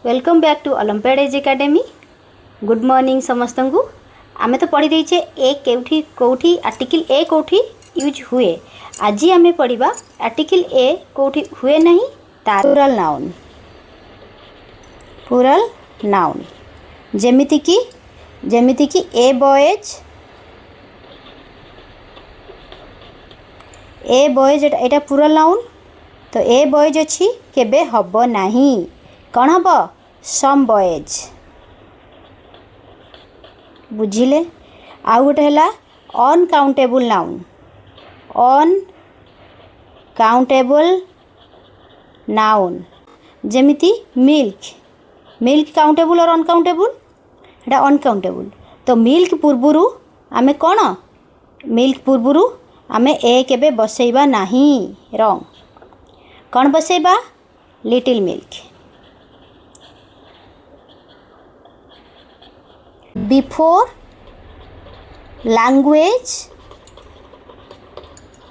Welcome back to Olympiad edge academy. Good morning समस्त को। आमे तो पढ़ी देचे ए केउठी कोठी आर्टिकल ए कोठी यूज हुए। आज आमे पढ़िबा आर्टिकल ए कोठी हुए नहीं तार प्लुरल नाउन। प्लुरल नाउन जेमिति की ए बॉयज एटा प्लुरल नाउन। तो ए बॉयज अच्छी केबे हब नाही कौन हम सम बॉयज बुझिले। आउ गोटे है अनकाउंटेबल नाउन। अनकाउंटेबल नाउन जेमिति मिल्क काउंटेबल और अनकाउंटेबल एटा अनकाउंटेबल। तो मिल्क पूर्वरु आमे कौन मिल्क पूर्वरु आमे ए केबे बसैबा नाही रॉन्ग। कौन बसैबा लिटिल मिल्क। बिफोर लैंग्वेज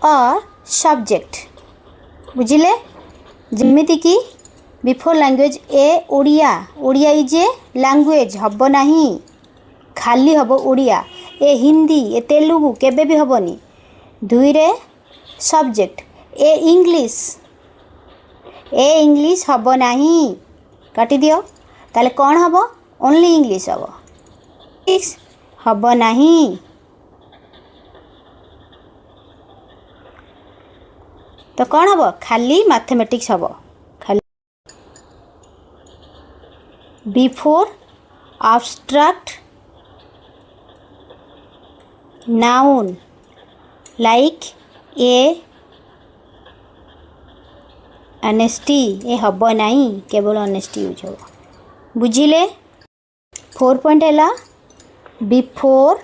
और सब्जेक्ट बुझिले। जेमिति की before language A Odia is a language hub नहीं खाली हब ओडिया। ए हिंदी ए तेलुगु केबे भी हबनी। दुई रे सब्जेक्ट ए इंग्लिश हब नहीं काटी दियो। ताले कौन hub only English hub hub नहीं। तो कौन हब खाली मैथमेटिक्स हब खाली। Before abstract noun like a honesty A hub नहीं केवल ऑनेस्टी यूज हो बुझिले। 4 पॉइंट है before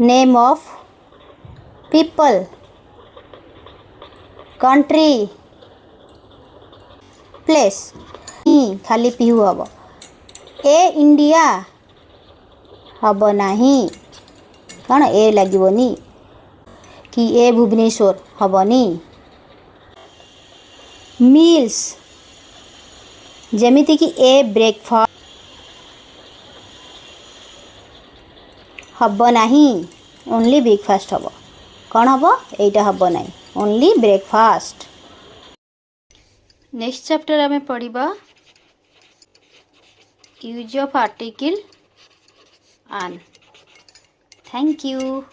name of people country place खाली पीहू हब। ए इंडिया हब नहीं कौन ए लगे कि ए भुवनेश्वर हबनी। मील्स जेमिति कि ए ब्रेकफास्ट हब नहीं ओनली ब्रेकफास्ट हब। कौन हब एटा हब नहीं ओनली ब्रेकफास्ट। नेक्स्ट चैप्टर आमे पढ़िबा यूज ऑफ आर्टिकल आन। Thank you.